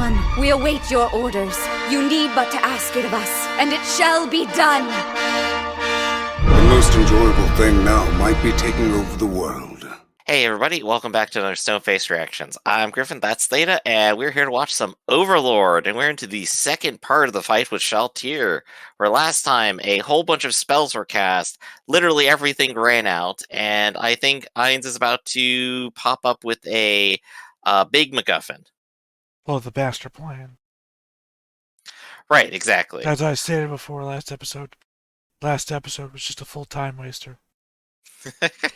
One, we await your orders. You need but to ask it of us, and it shall be done. The most enjoyable thing now might be taking over the world. Hey everybody, welcome back to another Stoneface Reactions. I'm Griffin, that's Theta, and we're here to watch some Overlord, and we're into the second part of the fight with Shaltir, where last time a whole bunch of spells were cast, literally everything ran out, and I think Ainz is about to pop up with a big MacGuffin. Well, the master plan. Right, exactly. As I stated before last episode was just a full time waster.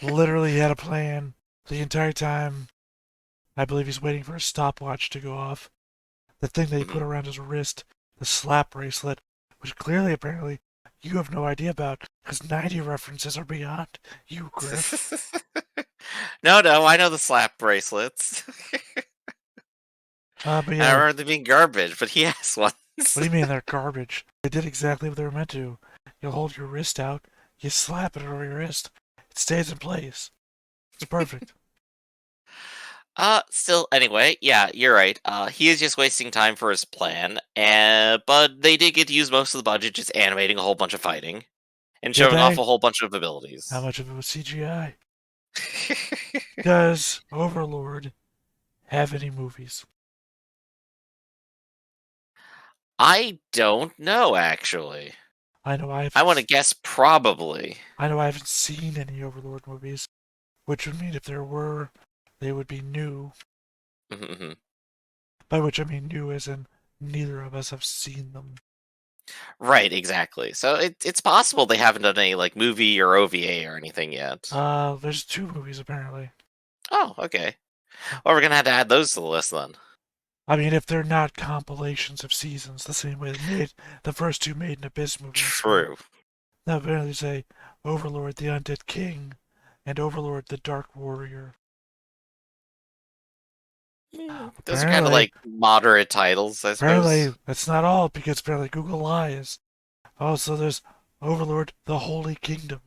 Literally he had a plan the entire time. I believe he's waiting for a stopwatch to go off. The thing that he put around his wrist, the slap bracelet, which clearly, apparently, you have no idea about, because 90 references are beyond you, Griff. No, I know the slap bracelets. But I yeah, remember them being garbage, but he has one. what do you mean they're garbage? They did exactly what they were meant to. You hold your wrist out, you slap it over your wrist, it stays in place. It's perfect. Still, anyway, yeah, you're right. He is just wasting time for his plan, but they did get to use most of the budget just animating a whole bunch of fighting and Did showing off they? a whole bunch of abilities. How much of it was CGI? Does Overlord have any movies? I don't know, actually. I want to guess probably. I know I haven't seen any Overlord movies, which would mean if there were, they would be new. Mm-hmm. By which I mean new as in neither of us have seen them. Right, exactly. So it's possible they haven't done any like movie or OVA or anything yet. There's 2 movies apparently. Oh, okay. Well, we're gonna have to add those to the list then. I mean, if they're not compilations of seasons, the same way they made the first 2 Made in Abyss movies. True. Now apparently say Overlord the Undead King and Overlord the Dark Warrior. Those are kind of like moderate titles, I suppose. Apparently, that's not all, because apparently Google lies. Also, there's Overlord the Holy Kingdom.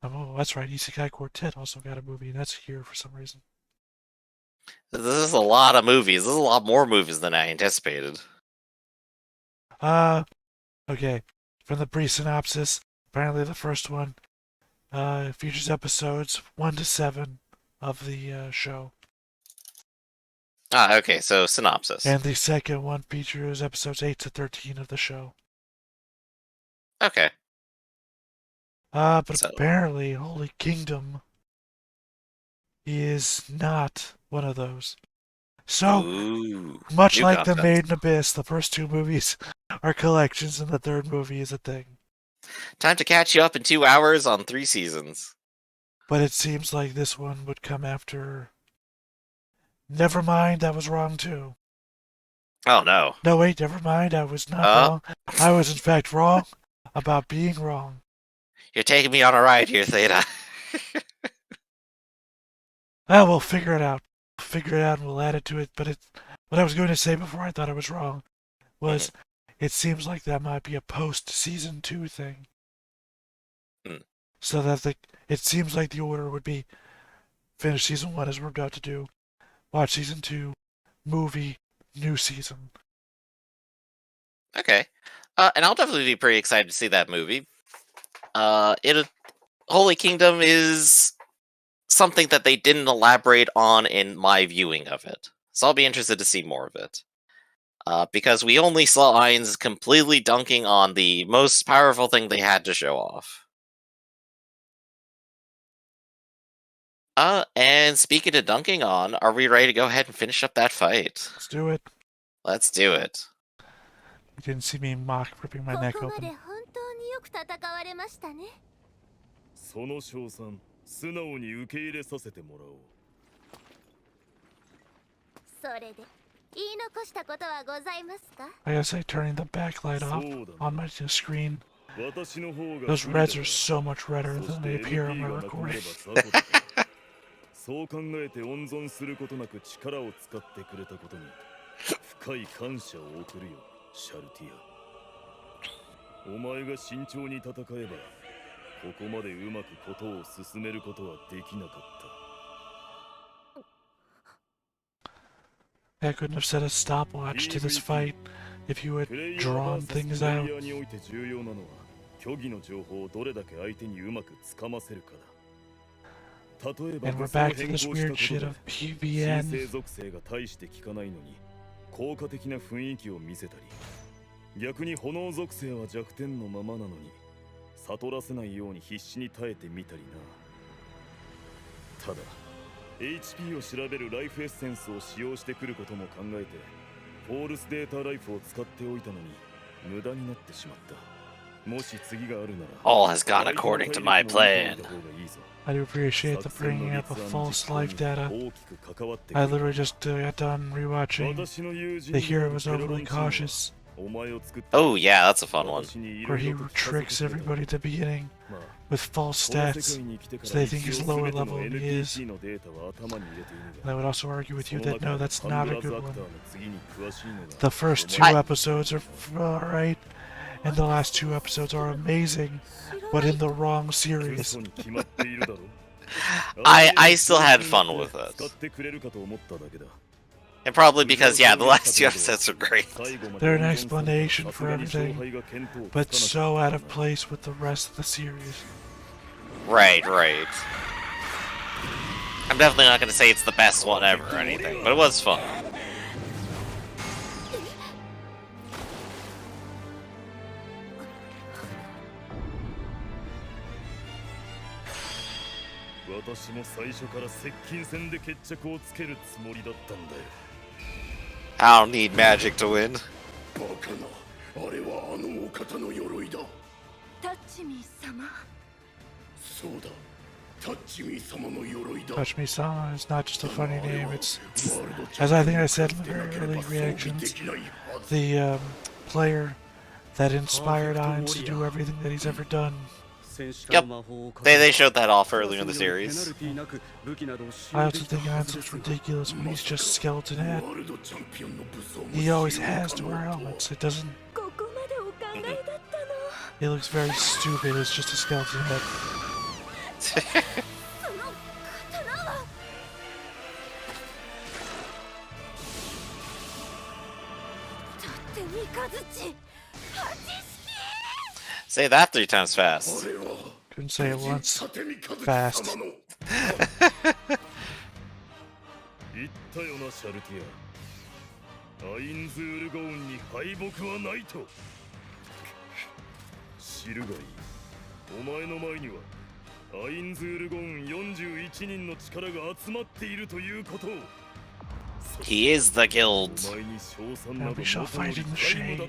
Oh, that's right, Isekai Quartet also got a movie, and that's here for some reason. This is a lot of movies. This is a lot more movies than I anticipated. Okay. From the pre-synopsis, apparently the first one features episodes 1 to 7 of the show. Okay, so synopsis. And the second one features episodes 8 to 13 of the show. Okay. But apparently Holy Kingdom is not one of those. So, much like the Made in Abyss, the first 2 movies are collections and the third movie is a thing. Time to catch you up in 2 hours on 3 seasons. But it seems like this one would come after... Never mind, that was wrong too. Oh no. No, wait, never mind, I was not wrong. I was in fact wrong about being wrong. You're taking me on a ride here, Theta. Well, we'll figure it out. And we'll add it to it. But what I was going to say before I thought I was wrong was it seems like that might be a post-season 2 thing. So that it seems like the order would be finish season 1 as we're about to do. Watch season 2, movie, new season. Okay. And I'll definitely be pretty excited to see that movie. Holy Kingdom is something that they didn't elaborate on in my viewing of it. So I'll be interested to see more of it. Because we only saw Ainz completely dunking on the most powerful thing they had to show off. And speaking of dunking on, are we ready to go ahead and finish up that fight? Let's do it. Let's do it. You didn't see me mock ripping my neck open. その称賛、素直に受け入れさせてもらおう。それで、言い残したことはございますか? I gotta say, turning the backlight off on my screen. Those reds are so much redder than they appear on my recording. そう考えて温存することなく力を使ってくれたことに深い感謝を送るよ、シャルティア。お前が慎重に戦えば、ここまでうまくことを進めることはできなかった。I couldn't have set a stopwatch to this fight if you had drawn things out. 虚偽の情報をどれだけ相手にうまくつかませるかだ。例えば And we're 武装 back を to 変 this 更した weird こと shit で of 新 PVN. 生属性が大して効かないのに効果的な雰囲気を見せたり、逆に炎属性は弱点のままなのに悟らせないように必死に耐えてみたりな。ただ HP を調べるライフエッセンスを使用してくることも考えてフォールスデータライフを使っておいたのに無駄になってしまった。 All has gone according to my plan. I do appreciate the bringing up of false life data. I literally just got done rewatching The Hero Was Overly Cautious, Oh yeah, that's a fun one. where he tricks everybody at the beginning with false stats so they think he's lower level than he is. And I would also argue with you that no, that's not a good one. The first 2 episodes are alright, and the last 2 episodes are amazing, but in the wrong series. I still had fun with it. And probably because, yeah, the last 2 episodes are great. They're an explanation for everything, but so out of place with the rest of the series. Right, right. I'm definitely not going to say it's the best one ever or anything, but it was fun. I don't need magic to win. Touch Me Sama is not just a funny name, it's, as I think I said in the very early reactions, the player that inspired Ainz to do everything that he's ever done. Yep, they showed that off earlier in the series. I also think Ainz looks ridiculous when he's just skeleton head. He always has to wear helmets, it doesn't... He looks very stupid as just a skeleton head. Say that 3 times fast. Couldn't say it once. Fast. He is the guild. Now we shall fight in the shade.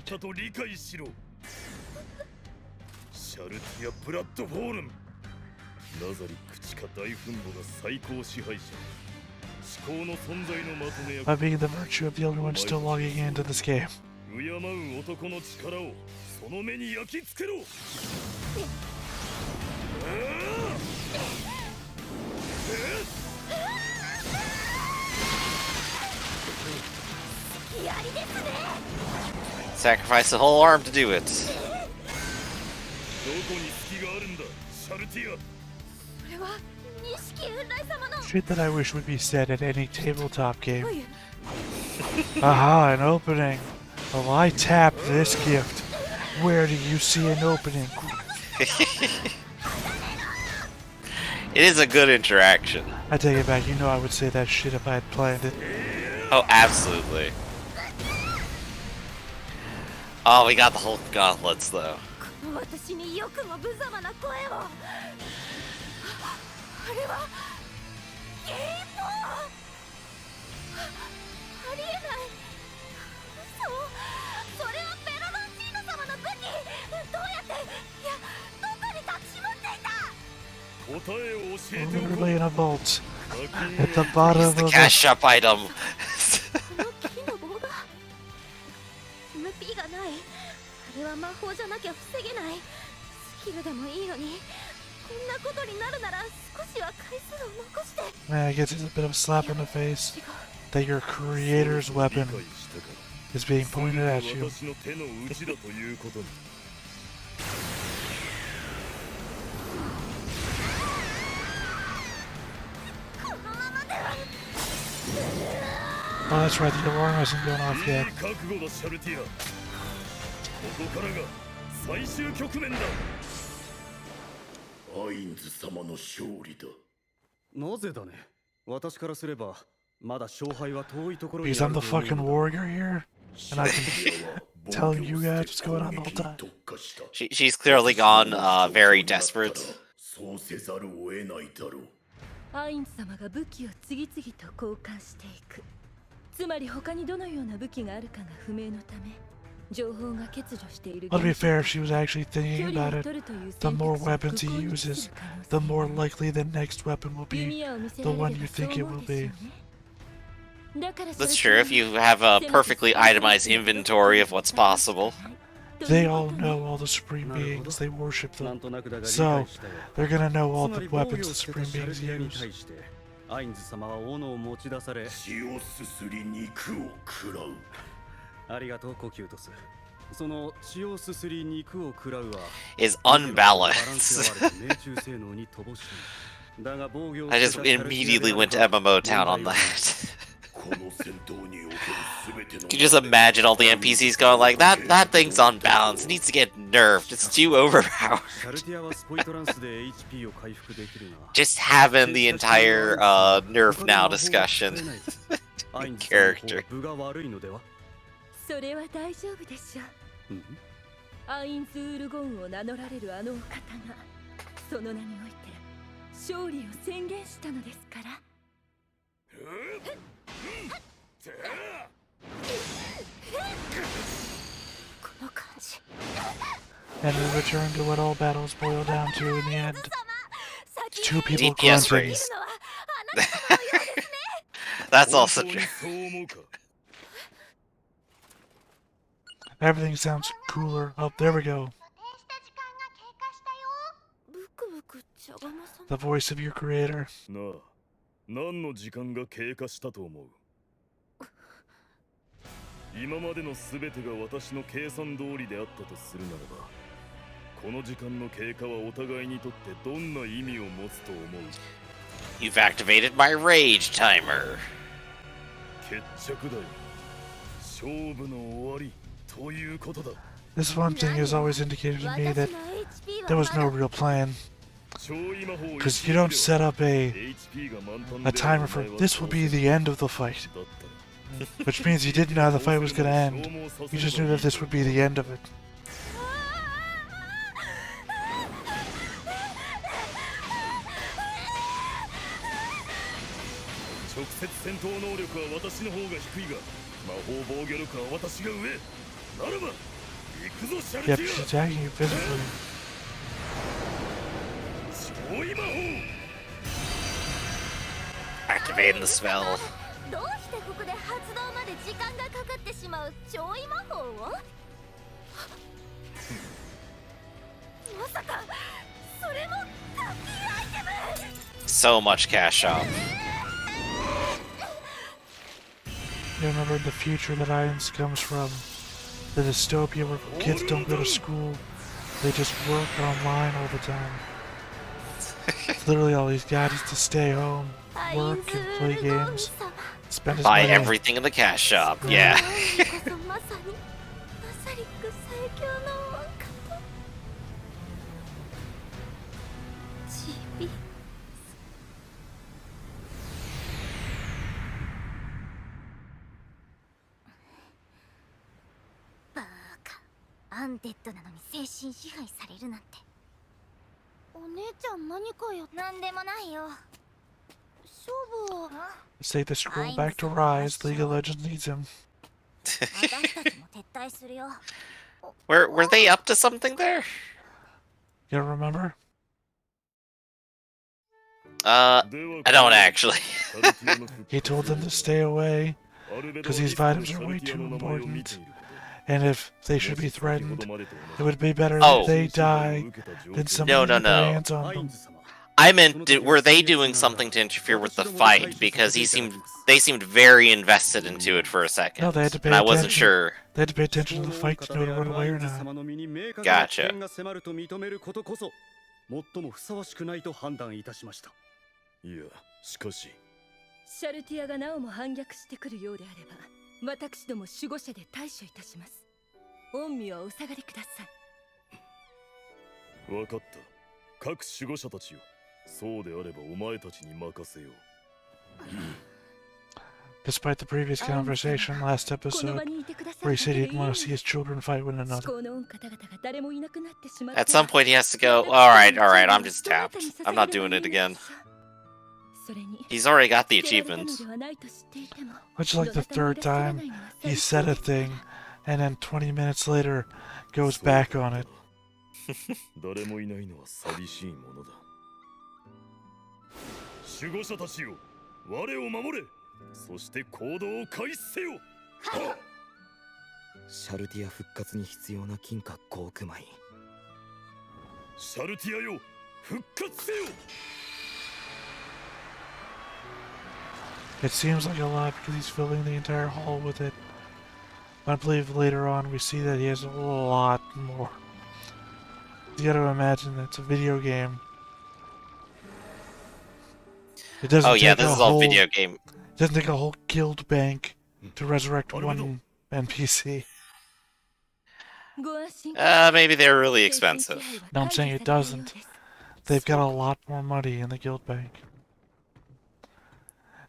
シャルティアプラットフォーム。ナザリック地下大墳墓が最高支配者。思考の存在のまとめ役。By being the virtue of the only one still logging into this game. 敬う男の力をその目に焼き付けろ。Sacrifice the whole arm to do it. Shit that I wish would be said at any tabletop game. Aha, an opening. Well, I tapped this gift. Where do you see an opening? It is a good interaction. I take it back, you know I would say that shit if I had planned it. Oh, absolutely. Oh, we got the whole gauntlets, though. Literally in a vault. At the bottom It's the of cash shop item. Man, I guess it's a bit of a slap in the face that your creator's weapon is being pointed at you. Oh, that's right, the alarm hasn't gone off yet. 覚悟だシャルティア。ここからが最終局面だ。アインズ様の勝利だ。なぜだね。私からすればまだ勝敗は遠いところにある。 Because I'm the fucking warrior here, and I can tell you guys what's going on the whole time. She's clearly gone very desperate. そうせざるを得ないだろう。アインズ様が武器を次々と交換していく。つまり他にどのような武器があるかが不明のため、情報が欠如している。 Well, to be fair, if she was actually thinking about it, the more weapons he uses, the more likely the next weapon will be the one you think it will be. That's true if you have a perfectly itemized inventory of what's possible. They all know all the Supreme Beings, they worship them. So, they're gonna know all the weapons the Supreme Beings use. アインズ様は斧を持ち出され血をすすり肉を食らう。ありがとうコキュートス。その血をすすり肉を食らうは Is unbalanced. I just immediately went to MMO Town on that. Can you just imagine all the NPCs going like, that thing's unbalanced, it needs to get nerfed, it's too overpowered. Just having the entire nerf now discussion in character. それは大丈夫でしょう。アインズウールゴンを名乗られるあのお方がその名において勝利を宣言したのですから。この感じ。 And we return to what all battles boil down to in the end. Two people DPS grunting. raise. That's also true. Everything sounds cooler. Oh, there we go. The voice of your creator. なあ、何の時間が経過したと思う？今までのすべてが私の計算通りであったとするならば、この時間の経過はお互いにとってどんな意味を持つと思う？ You've activated my rage timer. 決着だよ。勝負の終わりということだ。 This one thing has always indicated to me that there was no real plan. Because you don't set up a timer for this will be the end of the fight. Which means you didn't know how the fight was going to end. You just knew that this would be the end of it. Yep, she's attacking you physically. Activating the spell. どうしてここで発動まで時間がかかってしまう超威魔法を？まさかそれもタッキーアイテム。 So much cash out. You remember the future that Irons comes from. The dystopia where kids don't go to school. They just work online all the time. It's literally all these guys to stay home, work and play games. Spend his Buy money. everything in the cash shop. Yeah. アンデッドなのに精神支配されるなんて。お姉ちゃん何かよ。なんでもないよ。勝負を。 Say the scroll back to Rise. League of Legends needs him. Were they up to something there? You don't remember? I don't actually. He told them to stay away because these items are way too important. And if they should be threatened, it would be better that they die than somebody get their hands on them. I meant, were they doing something to interfere with the fight? Because they seemed very invested into it for a second. No, they had to pay and I attention. wasn't sure. They had to pay attention to the fight to know to run away or not. Gotcha. 最もふさわしくないと判断いたしました。いや、しかしシャルティアがなおも反逆してくるようであれば、私ども守護者で対処いたします。御身はお下がりください。分かった。各守護者たちよ。そうであればお前たちに任せよう。Despite the previous conversation last episode, where he said he didn't want to see his children fight one another. At some point he has to go, alright, I'm just tapped. I'm not doing it again. He's already got the achievements. Which, like the third time, he said a thing, and then 20 minutes later, goes back on it. 誰もいないのは寂しいものだ。守護者たちよ、我を守れ。そして行動を開始せよ。シャルティア復活に必要な金貨5億枚。シャルティアよ、復活せよ。It seems like a lot because he's filling the entire hall with it. But I believe later on we see that he has a lot more. You gotta imagine it's a video game. It doesn't oh yeah, take this a is all whole, video game. It doesn't take a whole guild bank to resurrect one NPC. Maybe they're really expensive. No, I'm saying it doesn't. They've got a lot more money in the guild bank.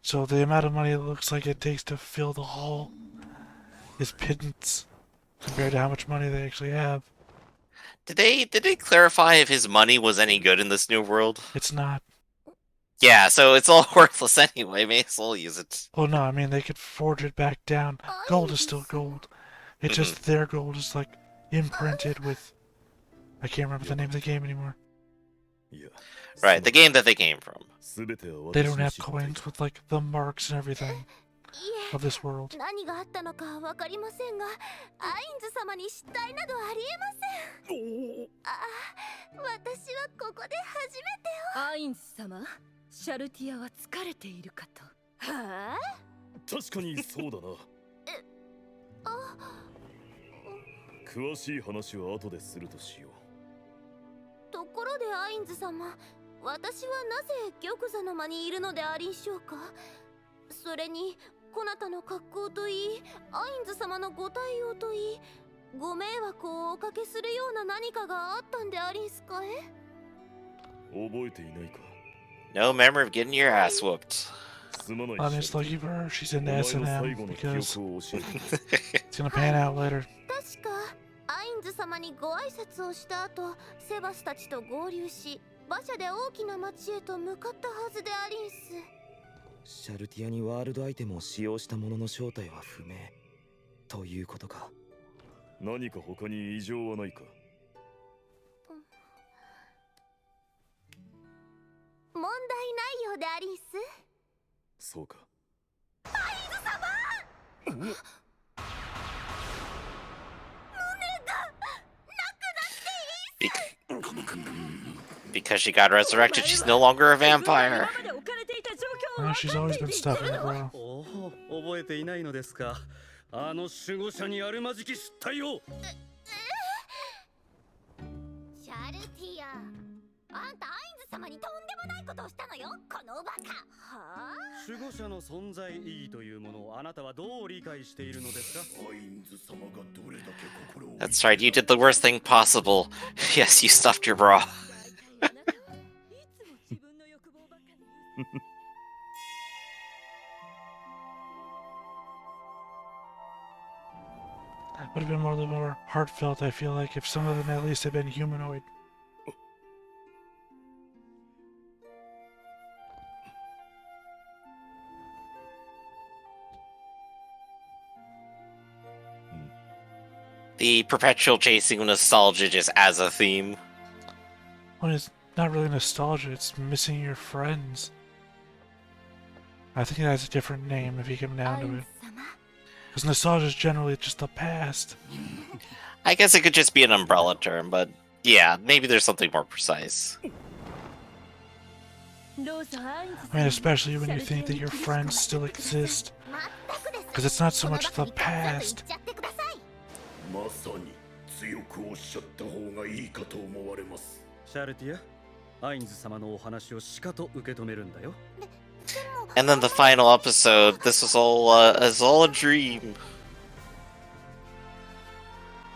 So the amount of money it looks like it takes to fill the hall is pittance compared to how much money they actually have. Did they clarify if his money was any good in this new world? It's not. Yeah, so it's all worthless anyway. May as well use it. Oh no, I mean they could forge it back down. Gold is still gold. It's just their gold is like imprinted with. I can't remember the name of the game anymore. Right, the game that they came from. They don't have coins with like the marks and everything of this world. 何があったのかわかりませんが、アインズ様に失態などありえません。私はここで初めてを。アインズ様、シャルティアは疲れているかと。はあ？確かにそうだな。詳しい話は後でするとしよう。ところでアインズ様、私はなぜ玉座の間にいるのでありんしょうか。それにこなたの格好といい、アインズ様のご対応といい、ご迷惑をおかけするような何かがあったんでありんすかえ？覚えていないか。No memory of getting your ass whooped. Honest, lucky for her, she's into S&M because it's gonna pan out later. 確かアインズ様にご挨拶をした後、セバスたちと合流し、馬車で大きな町へと向かったはずでありんす。シャルティアにワールドアイテムを使用した者の正体は不明ということか。何か他に異常はないか。問題ないようでありんす。そうか。アインズ様！胸がなくなっていい？ Because she got resurrected, she's no longer a vampire. She's always been stubborn, bro. 覚えていないのですか。あの守護者にあるまじき失態を。シャルティア、あんたアインズ様にとんでもないことをしたのよ、このおバカ。はあ？守護者の存在意義というものをあなたはどう理解しているのですか。 That's right, you did the worst thing possible. Yes, you stuffed your bra. Would have been more, a little more heartfelt, I feel like, if some of them at least had been humanoid. The perpetual chasing of nostalgia just as a theme. Well, it's not really nostalgia, it's missing your friends. I think it has a different name if you come down to it. Because nostalgia is generally just the past. I guess it could just be an umbrella term, but yeah, maybe there's something more precise. I mean, especially when you think that your friends still exist. Because it's not so much the past. まさに強くおっしゃった方がいいかと思われます。シャルティア、アインズ様のお話をしかと受け止めるんだよ。でも And then the final episode, this was all a dream.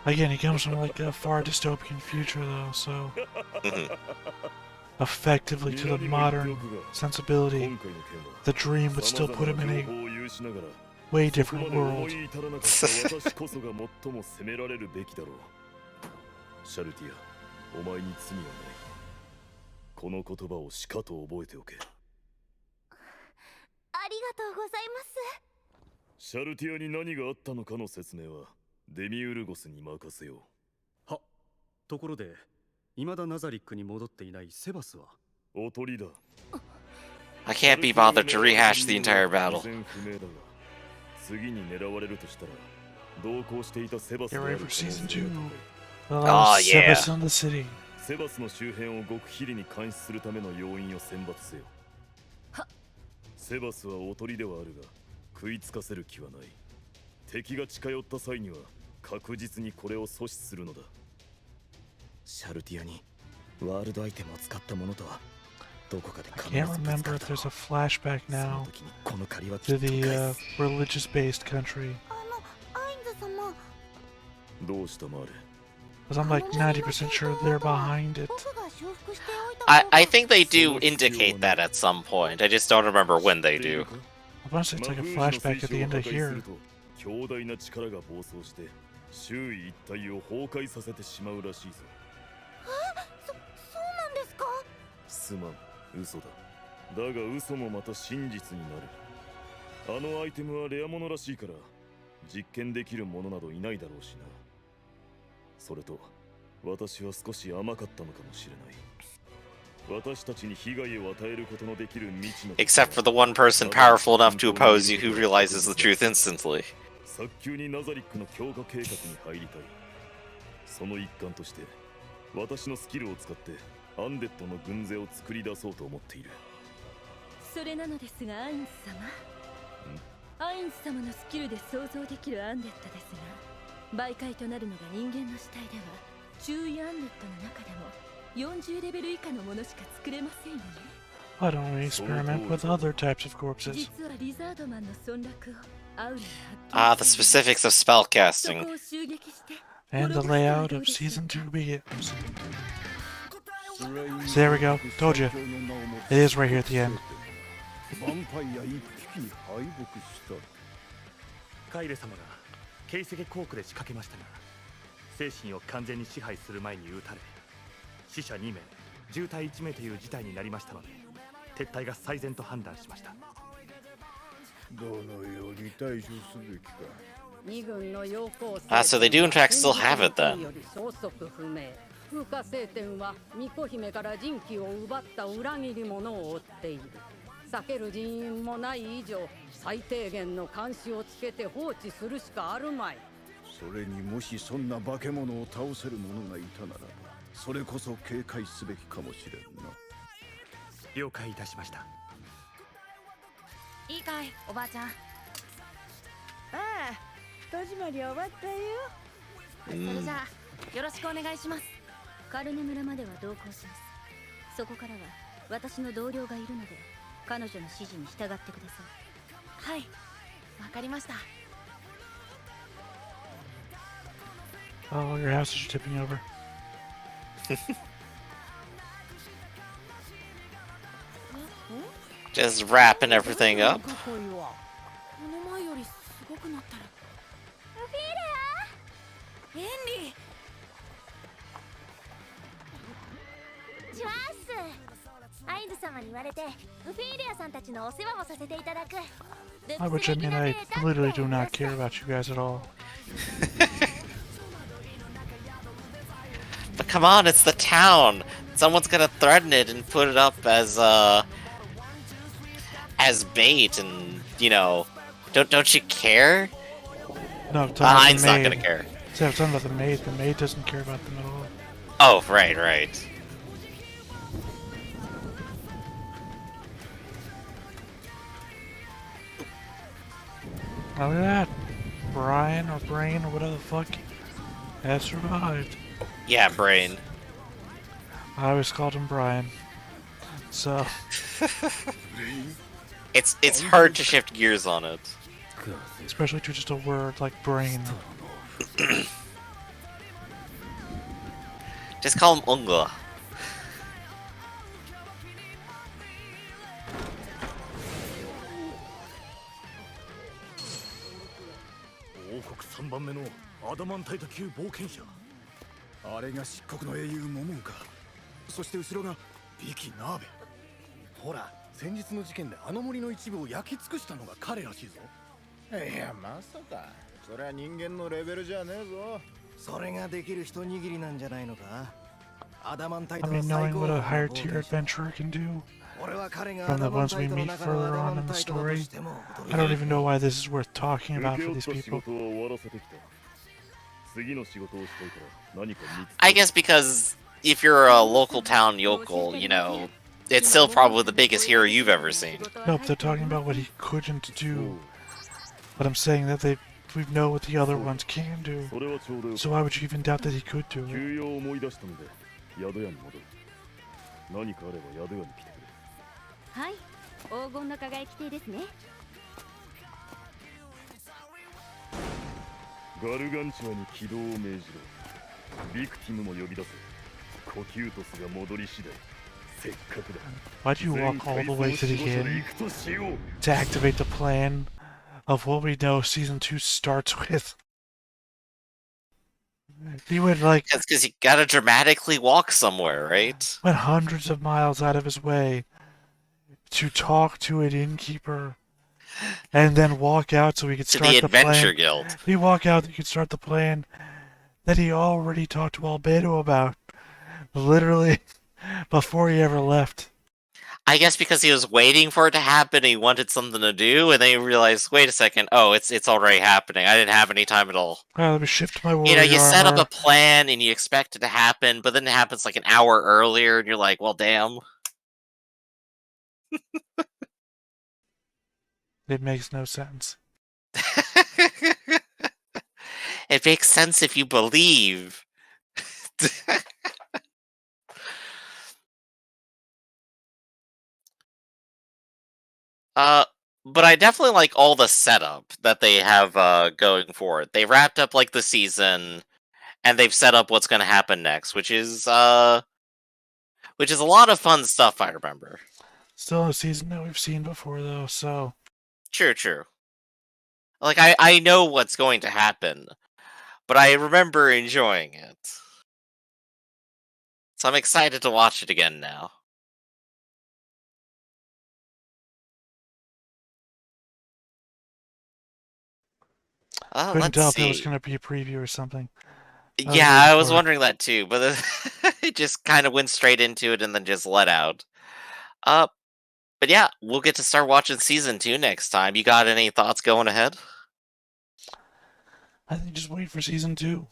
Again, he comes from like a far dystopian future, though, so effectively to the modern sensibility, the dream would still put him in a way different world. シャルティア、お前に罪はない。この言葉をしかと覚えておけ。ありがとうございます。シャルティアに何があったのかの説明はデミウルゴスに任せよう。は、ところで、未だナザリックに戻っていないセバスは？おとりだ。I can't be bothered to rehash the entire battle. 次に狙われるとしたら、同行していたセバス Get があ ready る for 可能 season 性 2. が Allow Oh, yeah. Sebas in the city. セバスの周辺を極秘裏に監視するための要員を選抜せよ。セバスはおとりではあるが、食いつかせる気はない。敵が近寄った際には確実にこれを阻止するのだ。シャルティアにワールドアイテムを使ったものとはどこかで I can't remember if there's a flashback now to the religious-based country. アインズ様。どうしたマーレ？ Because I'm like 90% sure they're behind it. 僕が修復しておいた。 I think they do indicate that at some point. I just don't remember when they do. I want to say it's like a flashback at the end of here. 強大な力が暴走して周囲一帯を崩壊させてしまうらしいぞ。そうなんですか？すまん、嘘だ。だが嘘もまた真実になる。あのアイテムはレアものらしいから実験できるものなどいないだろうしな。それと私は少し甘かったのかもしれない。私たちに被害を与えることのできる未知の Except for the one person powerful enough to oppose you who realizes the truth instantly. 早急にナザリックの強化計画に入りたい。その一環として私のスキルを使ってアンデッドの軍勢を作り出そうと思っている。それなのですが、アインズ様。アインズ様のスキルで想像できるアンデッドですが、媒介となるのが人間の死体では、注意アンデッドの中でも40レベル以下のものしか作れませんよね。 Why don't we experiment with other types of corpses? 実はリザードマンの村落をアウリに Ah, the specifics of spellcasting. そこを襲撃して And the layout of season 2 begins. So there we go. Told you. It is right here at the end. ヴァンパイア一匹に敗北した。カイレ様が形跡コークで仕掛けましたが、精神を完全に支配する前に撃たれ、死者2名、重体1名という事態になりましたので、撤退が最善と判断しました。どのように対処すべきか。Ah, so they do in fact still have it then. 風化聖典は巫女姫から人気を奪った裏切り者を追っている。避ける人員もない以上、最低限の監視をつけて放置するしかあるまい。それにもしそんな化け物を倒せる者がいたならば、それこそ警戒すべきかもしれんな。了解いたしました。いいかい、おばあちゃん。ああ、戸締まり終わったよ。それじゃあ、よろしくお願いします。カルネ村までは同行します。そこからは私の同僚がいるので、彼女の指示に従ってください。はい、わかりました。Oh, your house is tipping over. Just wrapping everything up. この前よりすごくなったら。フィーレア、エンリー。ジュアース。アインズ様に言われて、ウフィーレアさんたちのお世話もさせていただく。Which I mean, I literally do not care about you guys at all. But come on, it's the town. Someone's gonna threaten it and put it up as bait, and you know, don't you care? No, I'm talking about Ein's the not maid. gonna care. See, I'm talking about the maid. The maid doesn't care about them at all. Oh, right. Look at that. Brian or Brain or whatever the fuck has survived. Yeah, Brain. I always called him Brian. So. It's hard to shift gears on it. Especially to just a word like brain. Just call him Unga. Oh, あれが漆黒の英雄モモンか。そして後ろがビキナーベ。ほら、先日の事件であの森の一部を焼き尽くしたのが彼らしいぞ。いや、まさか。それは人間のレベルじゃねえぞ。それができる一握りなんじゃないのか。アダマンタイ I トの mean, 最 knowing 高 what の a higher 冒 tier 険者。 adventurer can do 俺は彼が from ア the ダマン ones タ we イトの meet 中の further アダマ on in ン the タイトだと story. しても驚 I く。 don't even know why this is worth talking 抜 about け for 落 these ちた仕 people. 事を終わらせてきた。次の仕事をしたいから何か見つけ。 I guess because if you're a local town yokel, you know, it's still probably the biggest hero you've ever seen. Nope, they're talking about what he couldn't do. But I'm saying that we know what the other ones can do. So why would you even doubt that he could do it? 休養を思い出したので宿屋に戻る。何かあれば宿屋に来てくれ。はい、黄金の輝き亭ですね。ガルガンチュアに起動を命じろ。ビクティムも呼び出せ。コキュートスが戻り次第。せっかくだ。 Why'd you walk all the way to the inn to activate the plan of what we know Season 2 starts with? He went like... That's because you gotta dramatically walk somewhere, right? Went hundreds of miles out of his way to talk to an innkeeper and then walk out so we could start the the plan. Adventure Guild. He walk out so he could start the plan that he already talked to Albedo about. Literally before he ever left. I guess because he was waiting for it to happen, he wanted something to do, and then he realized, wait a second, oh, it's already happening. I didn't have any time at all. Alright, let me shift my warrior You know, you set up armor. a plan and you expect it to happen, but then it happens like an hour earlier, and you're like, well, damn. It makes no sense. It makes sense if you believe. But I definitely like all the setup that they have going for it. They wrapped up like the season, and they've set up what's going to happen next, which is a lot of fun stuff. I remember. Still a season that we've seen before, though. So True. Like I know what's going to happen, but I remember enjoying it, so I'm excited to watch it again now. couldn't tell if it was going to be a preview or something. Yeah, I was wondering that too, but it just kind of went straight into it and then just let out. But yeah, we'll get to start watching season 2 next time. You got any thoughts going ahead? I think just wait for season 2.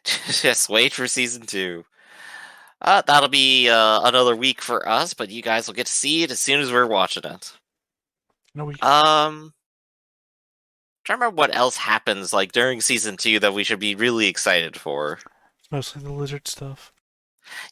Just wait for season 2. That'll be another week for us, but you guys will get to see it as soon as we're watching it. No week. Trying to remember what else happens like during season 2 that we should be really excited for. Mostly the lizard stuff.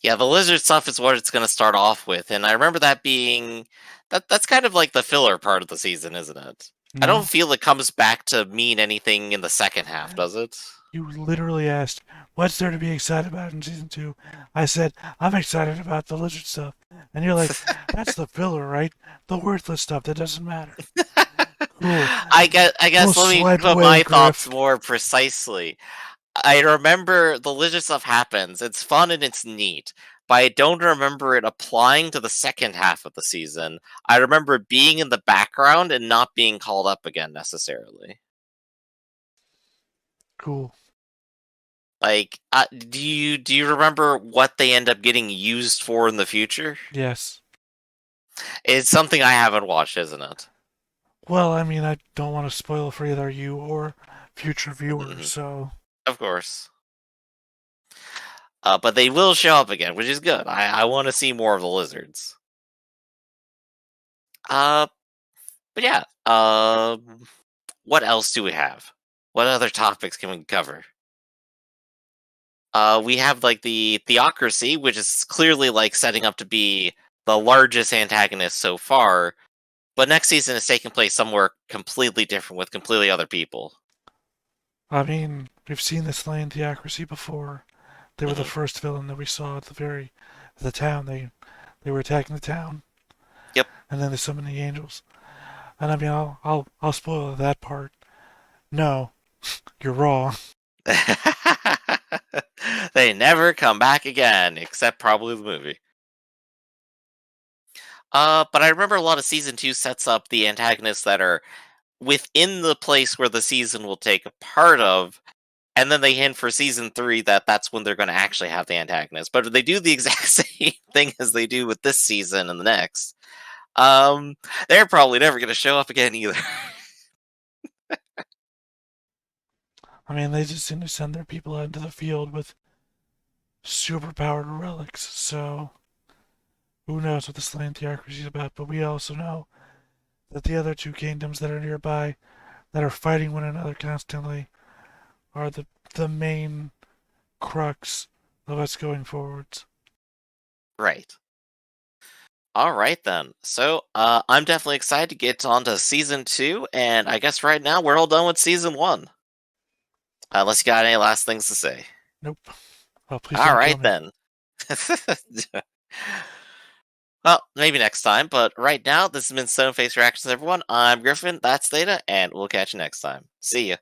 Yeah, the lizard stuff is what it's going to start off with, and I remember that being that's kind of like the filler part of the season, isn't it? No. I don't feel it comes back to mean anything in the second half, does it? You literally asked, what's there to be excited about in season 2? I said, I'm excited about the lizard stuff. And you're like, that's the filler, right? The worthless stuff that doesn't matter. Cool. I guess let me put my thoughts more precisely. I remember the lizard stuff happens. It's fun and it's neat. But I don't remember it applying to the second half of the season. I remember it being in the background and not being called up again necessarily. Cool. Like, do you remember what they end up getting used for in the future? Yes. It's something I haven't watched, isn't it? Well, I mean, I don't want to spoil for either you or future viewers, so... Of course. But they will show up again, which is good. I want to see more of the lizards. But yeah. What else do we have? What other topics can we cover? We have like the Theocracy, which is clearly like setting up to be the largest antagonist so far. But next season is taking place somewhere completely different with completely other people. I mean, we've seen this Slaying Theocracy before. They were the first villain that we saw at the town. They were attacking the town. Yep. And then they summoned the angels. And I mean, I'll spoil that part. No, you're wrong. They never come back again, except probably the movie. But I remember a lot of season 2 sets up the antagonists that are within the place where the season will take a part of, and then they hint for season 3 that that's when they're going to actually have the antagonist. But if they do the exact same thing as they do with this season and the next, they're probably never going to show up again either. I mean, they just seem to send their people out into the field with superpowered relics, so who knows what the Slaying Theocracy is about, but we also know that the other two kingdoms that are nearby, that are fighting one another constantly, are the main crux of us going forwards. Right. All right, then. So, I'm definitely excited to get on to Season 2, and I guess right now we're all done with Season 1. Unless you got any last things to say. Nope. Oh, please all don't right, kill me. then. Well, maybe next time, but right now, this has been Stoneface Reactions, everyone. I'm Griffin, that's Theta, and we'll catch you next time. See ya.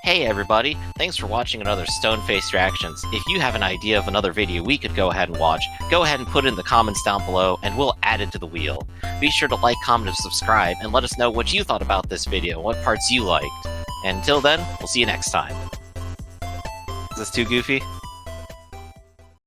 Hey everybody, thanks for watching another Stoneface Reactions. If you have an idea of another video we could go ahead and watch, go ahead and put it in the comments down below, and we'll add it to the wheel. Be sure to like, comment, and subscribe, and let us know what you thought about this video, what parts you liked. And until then, we'll see you next time. Is this too goofy?